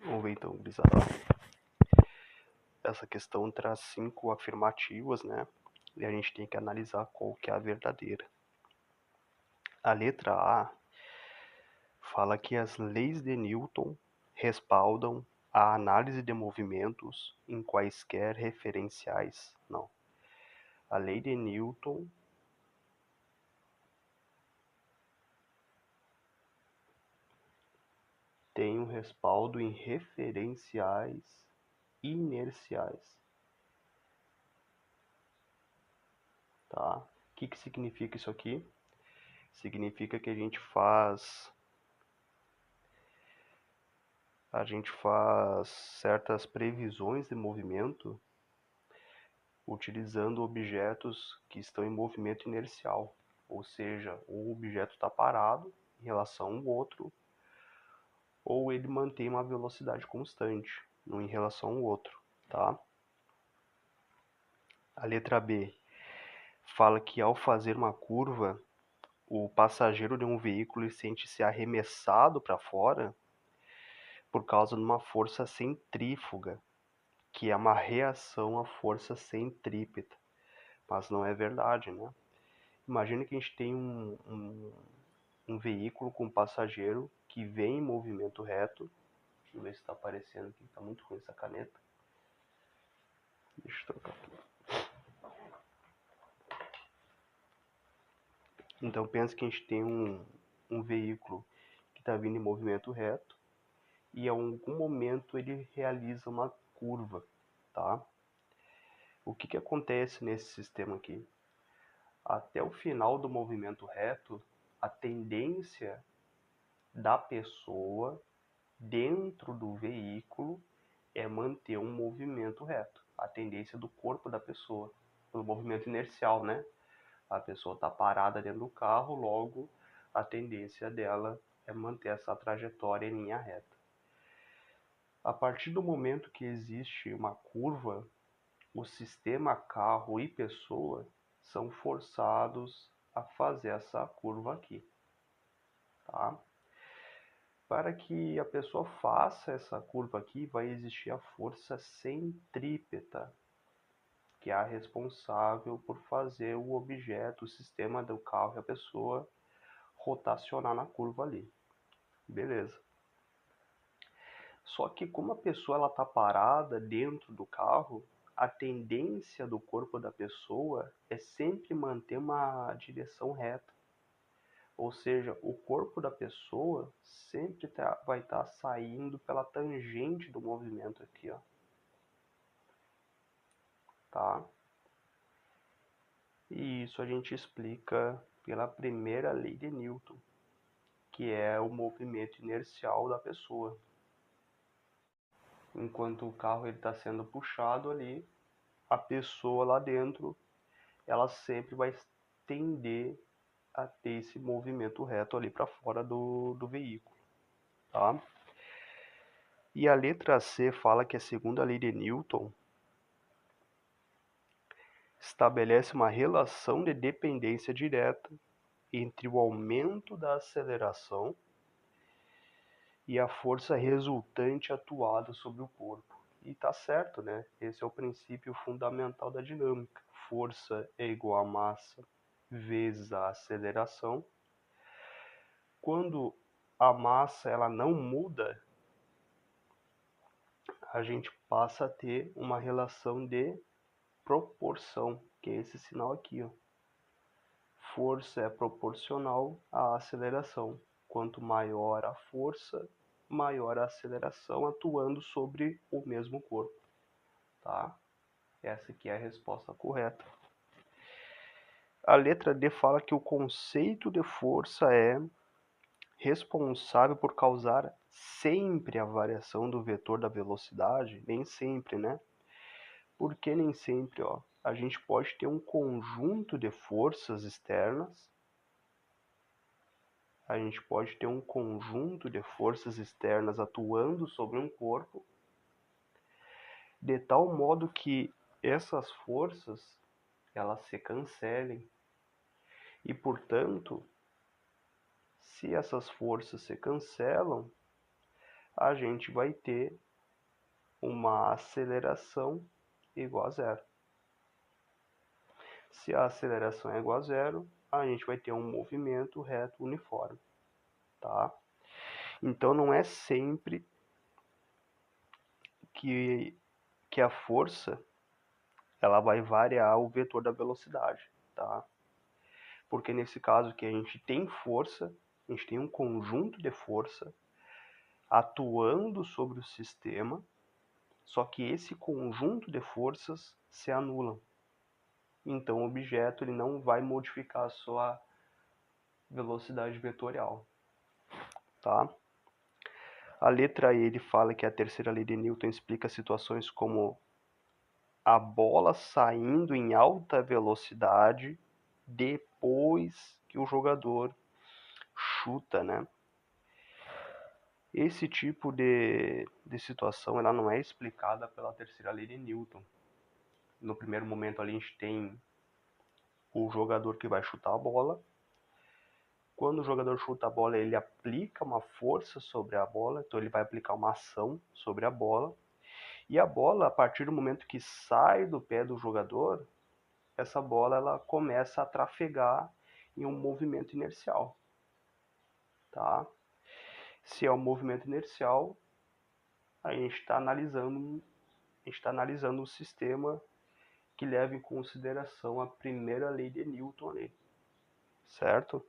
Vamos ver então, gurizada. Essa questão traz 5 afirmativas, né? E a gente tem que analisar qual que é a verdadeira. A letra A fala que as leis de Newton respaldam a análise de movimentos em quaisquer referenciais. Não. A lei de Newton tem um respaldo em referenciais inerciais. Tá? O que significa isso aqui? Significa que a gente faz certas previsões de movimento utilizando objetos que estão em movimento inercial, ou seja, um objeto está parado em relação ao outro, ou ele mantém uma velocidade constante em relação ao outro, tá? A letra B fala que ao fazer uma curva, o passageiro de um veículo sente-se arremessado para fora por causa de uma força centrífuga, que é uma reação à força centrípeta. Mas não é verdade, né? Imagina que a gente tem um veículo com passageiro que vem em movimento reto. Deixa eu ver se está aparecendo aqui, está muito ruim essa caneta. Deixa eu trocar aqui. Então pensa que a gente tem um veículo que está vindo em movimento reto e em algum momento ele realiza uma curva, tá? O que acontece nesse sistema aqui? Até o final do movimento reto, a tendência da pessoa dentro do veículo é manter um movimento reto. A tendência do corpo da pessoa, pelo movimento inercial, né? A pessoa está parada dentro do carro, logo a tendência dela é manter essa trajetória em linha reta. A partir do momento que existe uma curva, o sistema carro e pessoa são forçados a fazer essa curva aqui, tá? Para que a pessoa faça essa curva aqui, vai existir a força centrípeta, que é a responsável por fazer o objeto, o sistema do carro e a pessoa rotacionar na curva ali. Beleza. Só que como a pessoa está parada dentro do carro, a tendência do corpo da pessoa é sempre manter uma direção reta. Ou seja, o corpo da pessoa sempre vai estar saindo pela tangente do movimento aqui, ó. Tá? E isso a gente explica pela primeira lei de Newton, que é o movimento inercial da pessoa. Enquanto o carro está sendo puxado ali, a pessoa lá dentro, ela sempre vai tender a ter esse movimento reto ali para fora do veículo, tá? E a letra C fala que a segunda lei de Newton estabelece uma relação de dependência direta entre o aumento da aceleração e a força resultante atuada sobre o corpo. E tá certo, né? Esse é o princípio fundamental da dinâmica. Força é igual a massa vezes a aceleração. Quando a massa ela não muda, a gente passa a ter uma relação de proporção, que é esse sinal aqui, ó. Força é proporcional à aceleração. Quanto maior a força, maior a aceleração atuando sobre o mesmo corpo, tá? Essa aqui é a resposta correta. A letra D fala que o conceito de força é responsável por causar sempre a variação do vetor da velocidade, nem sempre, né? Por que nem sempre, ó? A gente pode ter um conjunto de forças externas, atuando sobre um corpo, de tal modo que essas forças elas se cancelem. E, portanto, se essas forças se cancelam, a gente vai ter uma aceleração igual a zero. Se a aceleração é igual a zero, a gente vai ter um movimento reto uniforme, tá? Então não é sempre que a força ela vai variar o vetor da velocidade, tá? Porque nesse caso que a gente tem força, a gente tem um conjunto de força atuando sobre o sistema, só que esse conjunto de forças se anulam. Então o objeto ele não vai modificar a sua velocidade vetorial, tá? A letra E ele fala que a terceira lei de Newton explica situações como a bola saindo em alta velocidade depois que o jogador chuta, né? Esse tipo de situação ela não é explicada pela terceira lei de Newton. No primeiro momento ali a gente tem o jogador que vai chutar a bola. Quando o jogador chuta a bola, ele aplica uma força sobre a bola, então ele vai aplicar uma ação sobre a bola. E a bola, a partir do momento que sai do pé do jogador, essa bola ela começa a trafegar em um movimento inercial, tá? Se é um movimento inercial, a gente está analisando um sistema que leva em consideração a primeira lei de Newton ali, certo?